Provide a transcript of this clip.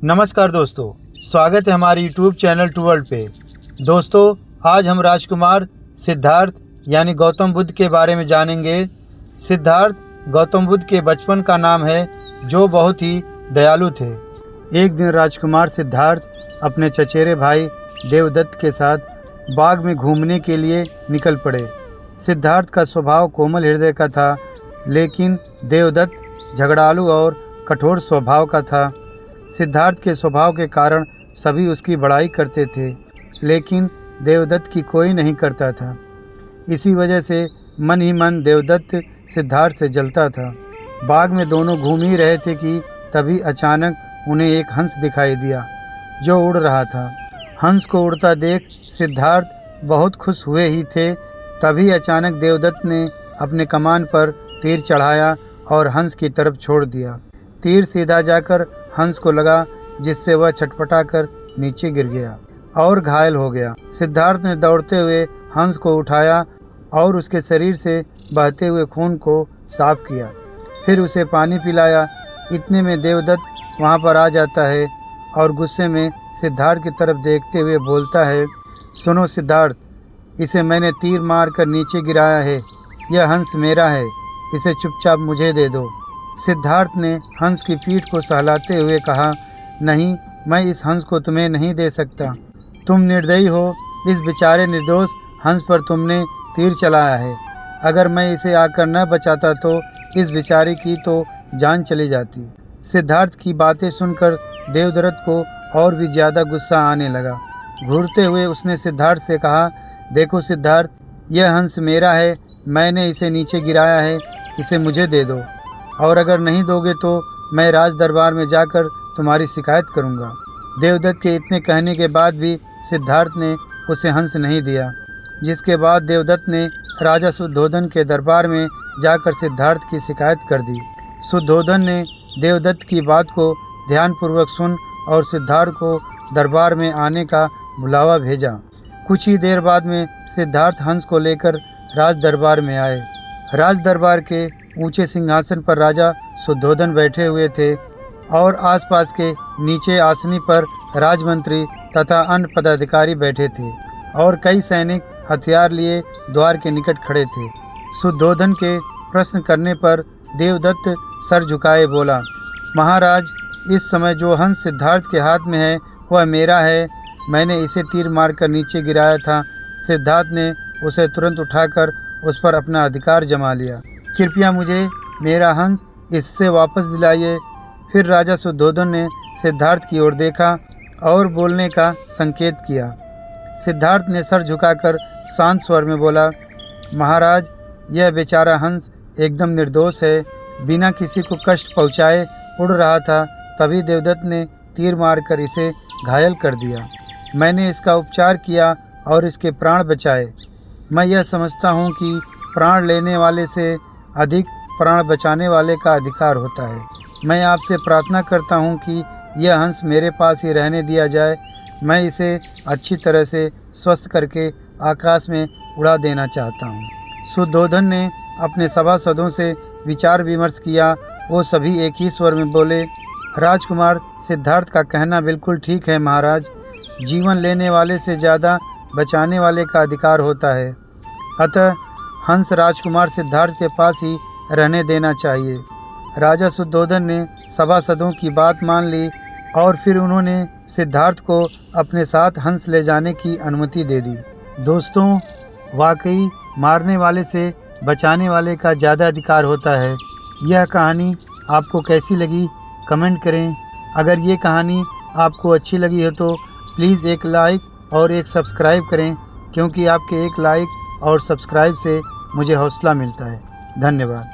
नमस्कार दोस्तों, स्वागत है हमारे यूट्यूब चैनल टू वर्ल्ड पे। दोस्तों, आज हम राजकुमार सिद्धार्थ यानी गौतम बुद्ध के बारे में जानेंगे। सिद्धार्थ गौतम बुद्ध के बचपन का नाम है जो बहुत ही दयालु थे। एक दिन राजकुमार सिद्धार्थ अपने चचेरे भाई देवदत्त के साथ बाग में घूमने के लिए निकल पड़े। सिद्धार्थ का स्वभाव कोमल हृदय का था, लेकिन देवदत्त झगड़ालू और कठोर स्वभाव का था। सिद्धार्थ के स्वभाव के कारण सभी उसकी बड़ाई करते थे, लेकिन देवदत्त की कोई नहीं करता था। इसी वजह से मन ही मन देवदत्त सिद्धार्थ से जलता था। बाग में दोनों घूम ही रहे थे कि तभी अचानक उन्हें एक हंस दिखाई दिया जो उड़ रहा था। हंस को उड़ता देख सिद्धार्थ बहुत खुश हुए ही थे। तभी अचानक देवदत्त ने अपने कमान पर तीर चढ़ाया और हंस की तरफ छोड़ दिया। तीर सीधा जाकर हंस को लगा, जिससे वह छटपटाकर नीचे गिर गया और घायल हो गया। सिद्धार्थ ने दौड़ते हुए हंस को उठाया और उसके शरीर से बहते हुए खून को साफ किया, फिर उसे पानी पिलाया। इतने में देवदत्त वहां पर आ जाता है और गुस्से में सिद्धार्थ की तरफ देखते हुए बोलता है, सुनो सिद्धार्थ, इसे मैंने तीर मार कर नीचे गिराया है। यह हंस मेरा है, इसे चुपचाप मुझे दे दो। सिद्धार्थ ने हंस की पीठ को सहलाते हुए कहा, नहीं, मैं इस हंस को तुम्हें नहीं दे सकता। तुम निर्दयी हो। इस बेचारे निर्दोष हंस पर तुमने तीर चलाया है। अगर मैं इसे आकर न बचाता तो इस बेचारे की तो जान चली जाती। सिद्धार्थ की बातें सुनकर देवदत्त को और भी ज़्यादा गुस्सा आने लगा। घूरते हुए उसने सिद्धार्थ से कहा, देखो सिद्धार्थ, यह हंस मेरा है, मैंने इसे नीचे गिराया है, इसे मुझे दे दो, और अगर नहीं दोगे तो मैं राज दरबार में जाकर तुम्हारी शिकायत करूंगा। देवदत्त के इतने कहने के बाद भी सिद्धार्थ ने उसे हंस नहीं दिया, जिसके बाद देवदत्त ने राजा शुद्धोधन के दरबार में जाकर सिद्धार्थ की शिकायत कर दी। शुद्धोधन ने देवदत्त की बात को ध्यानपूर्वक सुन और सिद्धार्थ को दरबार में आने का बुलावा भेजा। कुछ ही देर बाद में सिद्धार्थ हंस को लेकर राज दरबार में आए। राज दरबार के ऊंचे सिंहासन पर राजा शुद्धोधन बैठे हुए थे और आसपास के नीचे आसनी पर राजमंत्री तथा अन्य पदाधिकारी बैठे थे और कई सैनिक हथियार लिए द्वार के निकट खड़े थे। शुद्धोधन के प्रश्न करने पर देवदत्त सर झुकाए बोला, महाराज, इस समय जो हंस सिद्धार्थ के हाथ में है वह मेरा है। मैंने इसे तीर मारकर नीचे गिराया था। सिद्धार्थ ने उसे तुरंत उठाकर उस पर अपना अधिकार जमा लिया। कृपया मुझे मेरा हंस इससे वापस दिलाइए। फिर राजा शुद्धोधन ने सिद्धार्थ की ओर देखा और बोलने का संकेत किया। सिद्धार्थ ने सर झुकाकर शांत स्वर में बोला, महाराज, यह बेचारा हंस एकदम निर्दोष है, बिना किसी को कष्ट पहुँचाए उड़ रहा था। तभी देवदत्त ने तीर मारकर इसे घायल कर दिया। मैंने इसका उपचार किया और इसके प्राण बचाए। मैं यह समझता हूँ कि प्राण लेने वाले से अधिक प्राण बचाने वाले का अधिकार होता है। मैं आपसे प्रार्थना करता हूँ कि यह हंस मेरे पास ही रहने दिया जाए। मैं इसे अच्छी तरह से स्वस्थ करके आकाश में उड़ा देना चाहता हूँ। शुद्धोधन ने अपने सभासदों से विचार विमर्श किया। वो सभी एक ही स्वर में बोले, राजकुमार सिद्धार्थ का कहना बिल्कुल ठीक है महाराज। जीवन लेने वाले से ज़्यादा बचाने वाले का अधिकार होता है। अतः हंस राजकुमार सिद्धार्थ के पास ही रहने देना चाहिए। राजा शुद्धोधन ने सभासदों की बात मान ली और फिर उन्होंने सिद्धार्थ को अपने साथ हंस ले जाने की अनुमति दे दी। दोस्तों, वाकई मारने वाले से बचाने वाले का ज़्यादा अधिकार होता है। यह कहानी आपको कैसी लगी कमेंट करें। अगर ये कहानी आपको अच्छी लगी है तो प्लीज़ एक लाइक और एक सब्सक्राइब करें, क्योंकि आपके एक लाइक और सब्सक्राइब से मुझे हौसला मिलता है। धन्यवाद।